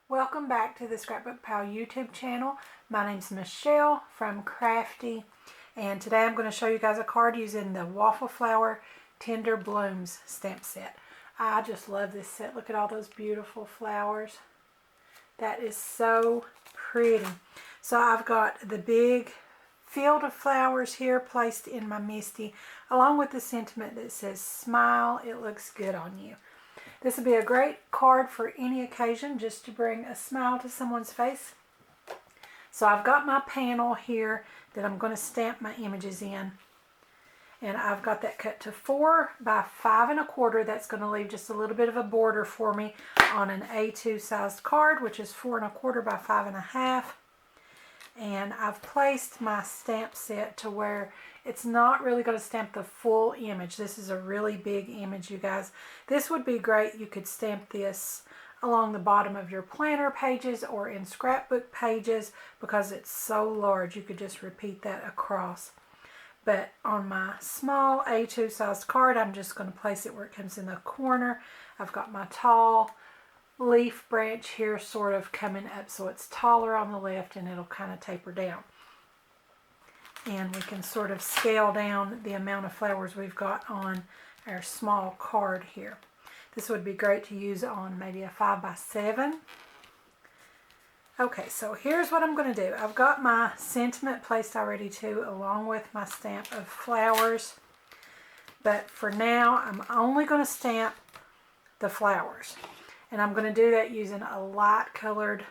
Welcome back to the ScrapbookPal YouTube channel. My name's Michelle from Craftie, and today I'm going to show you guys a card using the Waffle Flower Tender Blooms stamp set. I just love this set. Look at all those beautiful flowers. That is so pretty. So I've got the big field of flowers here placed in my MISTI, along with the sentiment that says, "Smile, it looks good on you." This would be a great card for any occasion, just to bring a smile to someone's face. So I've got my panel here that I'm going to stamp my images in. And I've got that cut to 4 by 5 1/4. That's going to leave just a little bit of a border for me on an A2 sized card, which is 4 1/4 by 5 1/2. And I've placed my stamp set to where it's not really going to stamp the full image. This is a really big image, you guys. This would be great. You could stamp this along the bottom of your planner pages or in scrapbook pages because it's so large. You could just repeat that across. But on my small A2 sized card, I'm just going to place it where it comes in the corner. I've got my tall leaf branch here sort of coming up, so it's taller on the left and it'll kind of taper down. And we can sort of scale down the amount of flowers we've got on our small card here. This would be great to use on maybe a 5 by 7. Okay, so here's what I'm going to do. I've got my sentiment placed already too, along with my stamp of flowers. But for now, I'm only going to stamp the flowers. And I'm going to do that using a light colored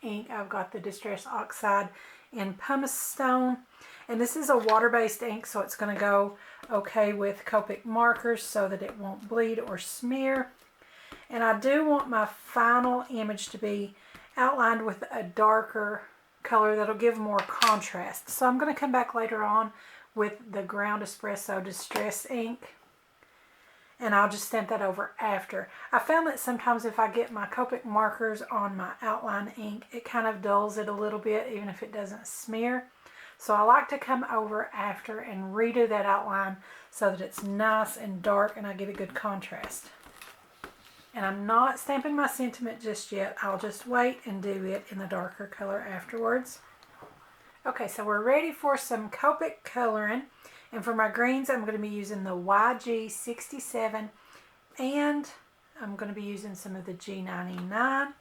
ink. I've got the Distress Oxide in Pumice Stone. And this is a water-based ink, so it's going to go okay with Copic markers so that it won't bleed or smear. And I do want my final image to be outlined with a darker color that'll give more contrast. So I'm going to come back later on with the Ground Espresso Distress ink, and I'll just stamp that over after. I found that sometimes if I get my Copic markers on my outline ink, it kind of dulls it a little bit, even if it doesn't smear. So I like to come over after and redo that outline so that it's nice and dark and I get a good contrast. And I'm not stamping my sentiment just yet. I'll just wait and do it in the darker color afterwards. Okay, so we're ready for some Copic coloring. And for my greens, I'm going to be using the YG67, and I'm going to be using some of the G99.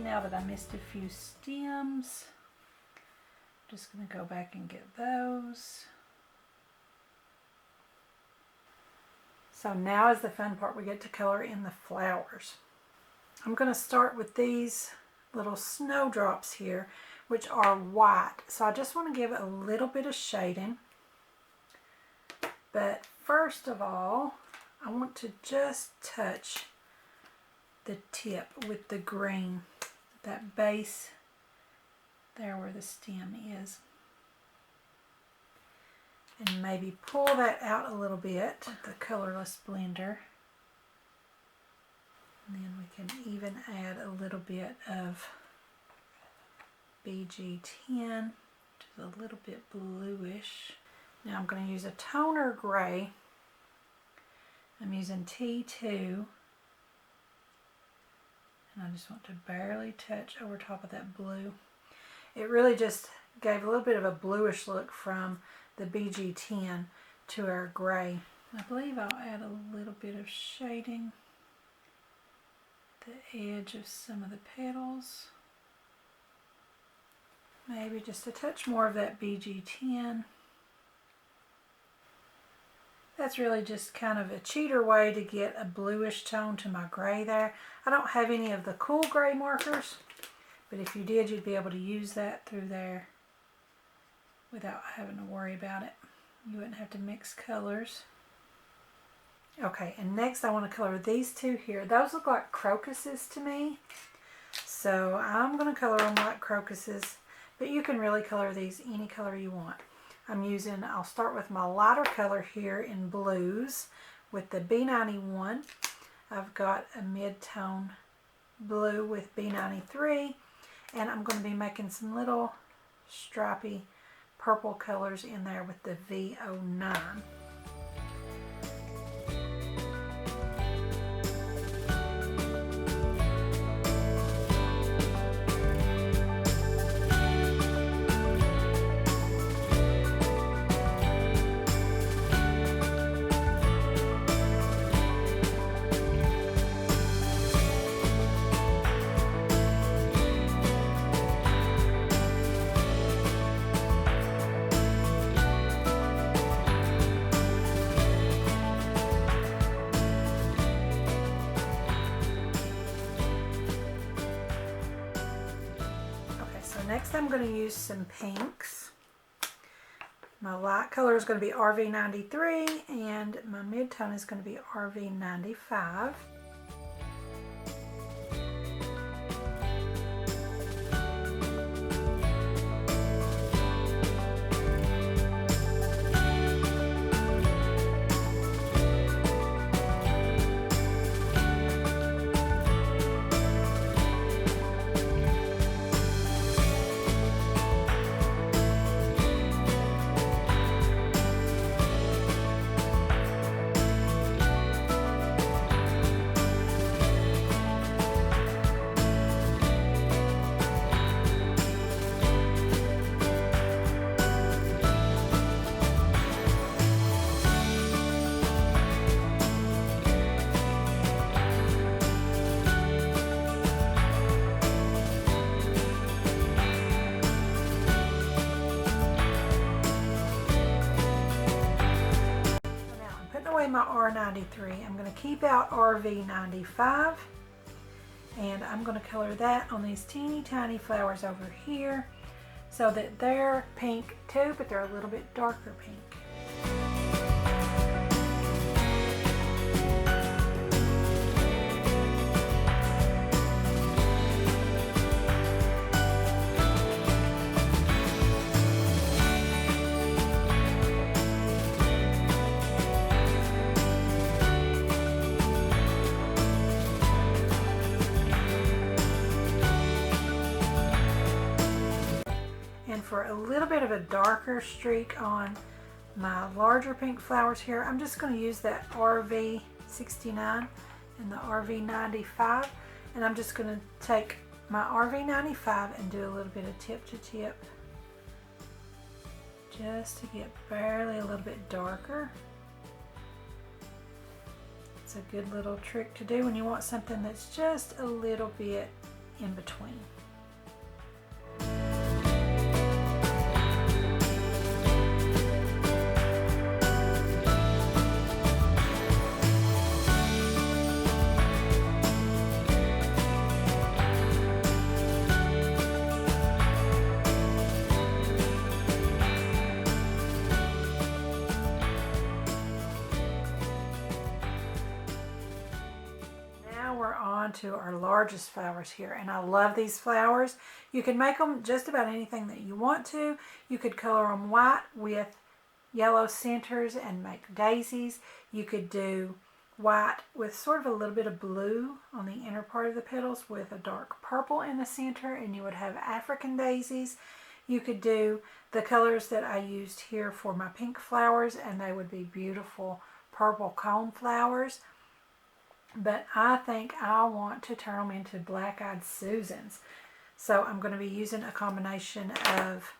Now that I missed a few stems, I'm just going to go back and get those. So now is the fun part. We get to color in the flowers. I'm going to start with these little snowdrops here, which are white. So I just want to give it a little bit of shading. But first of all, I want to just touch the tip with the green. That base there where the stem is, and maybe pull that out a little bit with the colorless blender, and then we can even add a little bit of BG10, which is a little bit bluish. Now I'm going to use a toner gray. I'm using T2. And I just want to barely touch over top of that blue. It really just gave a little bit of a bluish look from the BG10 to our gray. I believe I'll add a little bit of shading at the edge of some of the petals. maybe just a touch more of that BG10. That's really just kind of a cheater way to get a bluish tone to my gray there. I don't have any of the cool gray markers, but if you did, you'd be able to use that through there without having to worry about it. You wouldn't have to mix colors. Okay, and next I want to color these two here. Those look like crocuses to me. So I'm going to color them like crocuses, but you can really color these any color you want. I'll start with my lighter color here in blues with the B91. I've got a mid-tone blue with B93, and I'm going to be making some little stripy purple colors in there with the V09. Next I'm going to use some pinks. My light color is going to be RV93 and my mid-tone is going to be RV95. My R93. I'm going to keep out RV95 and I'm going to color that on these teeny tiny flowers over here so that they're pink too, but they're a little bit darker pink. For a little bit of a darker streak on my larger pink flowers here, I'm just going to use that RV69 and the RV95, and I'm just going to take my RV95 and do a little bit of tip to tip just to get barely a little bit darker. It's a good little trick to do when you want something that's just a little bit in between. To our largest flowers here, and I love these flowers. You can make them just about anything that you want to. You could color them white with yellow centers and make daisies. You could do white with sort of a little bit of blue on the inner part of the petals with a dark purple in the center, and you would have African daisies. You could do the colors that I used here for my pink flowers, and they would be beautiful purple cone flowers. But I think I want to turn them into black-eyed Susans. So I'm going to be using a combination of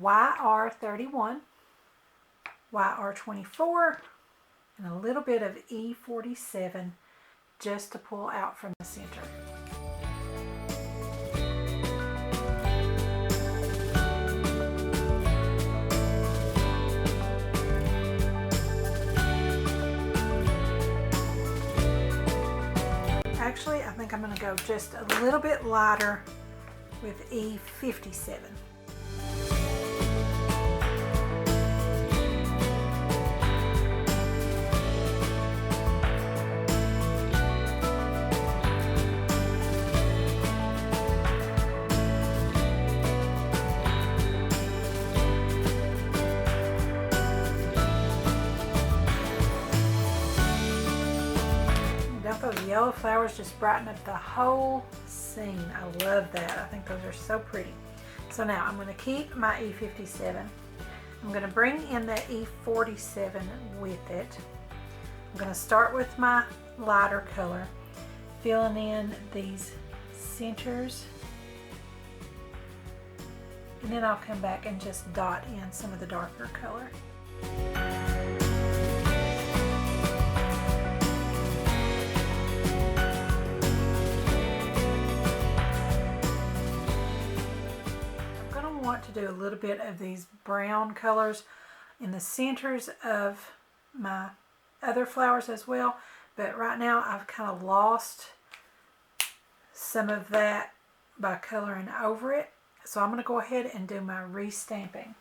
YR31, YR24, and a little bit of E47 just to pull out from the center. actually I think I'm going to go just a little bit lighter with E57. Those yellow flowers just brighten up the whole scene. I love that. I think those are so pretty. So now I'm going to keep my E57. I'm going to bring in that E47 with it. I'm going to start with my lighter color, filling in these centers, and then I'll come back and just dot in some of the darker color. To do a little bit of these brown colors in the centers of my other flowers as well, but right now I've kind of lost some of that by coloring over it, so I'm going to go ahead and do my restamping.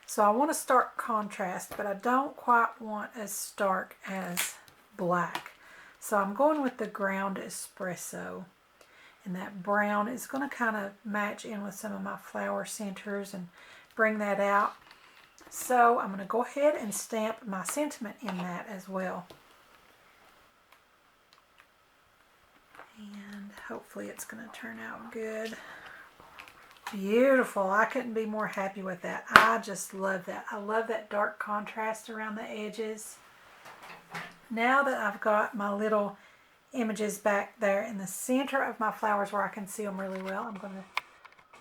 So I want to start contrast, but I don't quite want as stark as black, so I'm going with the ground espresso. And that brown is going to kind of match in with some of my flower centers and bring that out. So I'm going to go ahead and stamp my sentiment in that as well. And hopefully it's going to turn out good. Beautiful. I couldn't be more happy with that. I just love that. I love that dark contrast around the edges. Now that I've got my little images back there in the center of my flowers where I can see them really well, I'm going to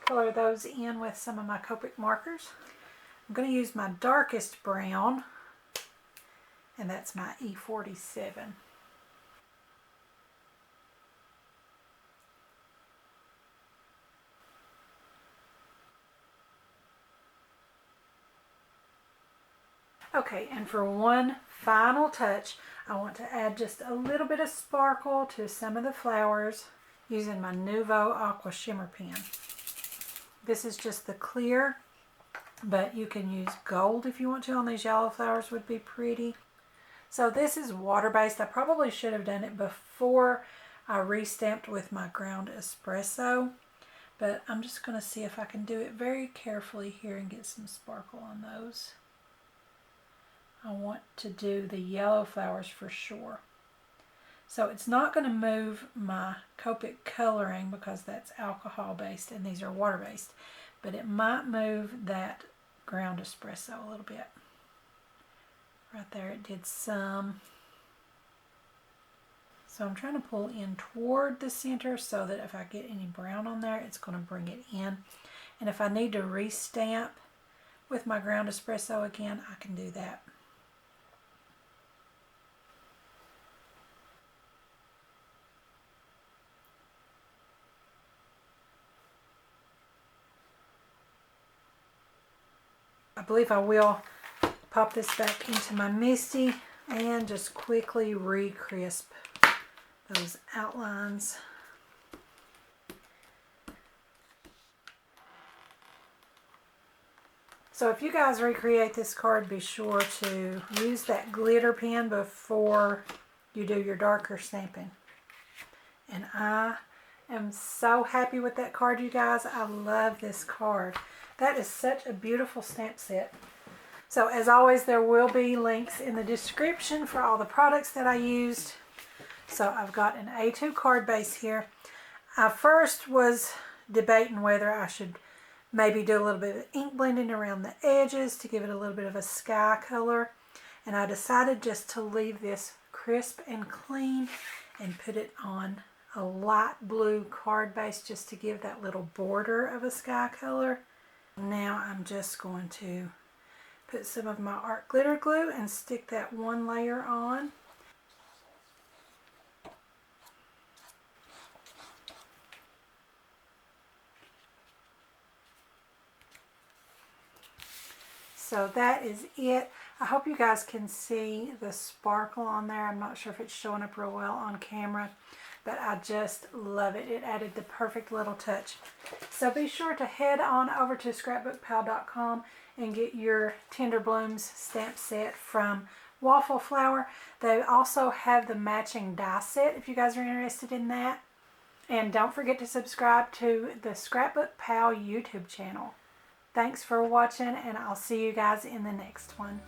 color those in with some of my Copic markers. I'm going to use my darkest brown, and that's my E47. Okay, and for one final touch, I want to add just a little bit of sparkle to some of the flowers using my Nuvo Aqua Shimmer pen. This is just the clear, but you can use gold if you want to on these yellow flowers, would be pretty. So this is water-based. I probably should have done it before I restamped with my ground espresso, but I'm just going to see if I can do it very carefully here and get some sparkle on those. I want to do the yellow flowers for sure. So it's not going to move my Copic coloring because that's alcohol based and these are water based, but it might move that ground espresso a little bit. Right there it did some. So I'm trying to pull in toward the center so that if I get any brown on there, it's going to bring it in. And if I need to restamp with my ground espresso again, I can do that. I believe I will pop this back into my MISTI and just quickly re-crisp those outlines. So if you guys recreate this card, be sure to use that glitter pen before you do your darker stamping. And I am so happy with that card, you guys. I love this card. That is such a beautiful stamp set. So as always, there will be links in the description for all the products that I used. So I've got an A2 card base here. I first was debating whether I should maybe do a little bit of ink blending around the edges to give it a little bit of a sky color. And I decided just to leave this crisp and clean and put it on a light blue card base just to give that little border of a sky color. Now I'm just going to put some of my art glitter glue and stick that one layer on. So that is it. I hope you guys can see the sparkle on there. I'm not sure if it's showing up real well on camera, but I just love it. It added the perfect little touch. So be sure to head on over to ScrapbookPal.com and get your Tender Blooms stamp set from Waffle Flower. They also have the matching die set if you guys are interested in that. And don't forget to subscribe to the Scrapbook Pal YouTube channel. Thanks for watching, and I'll see you guys in the next one.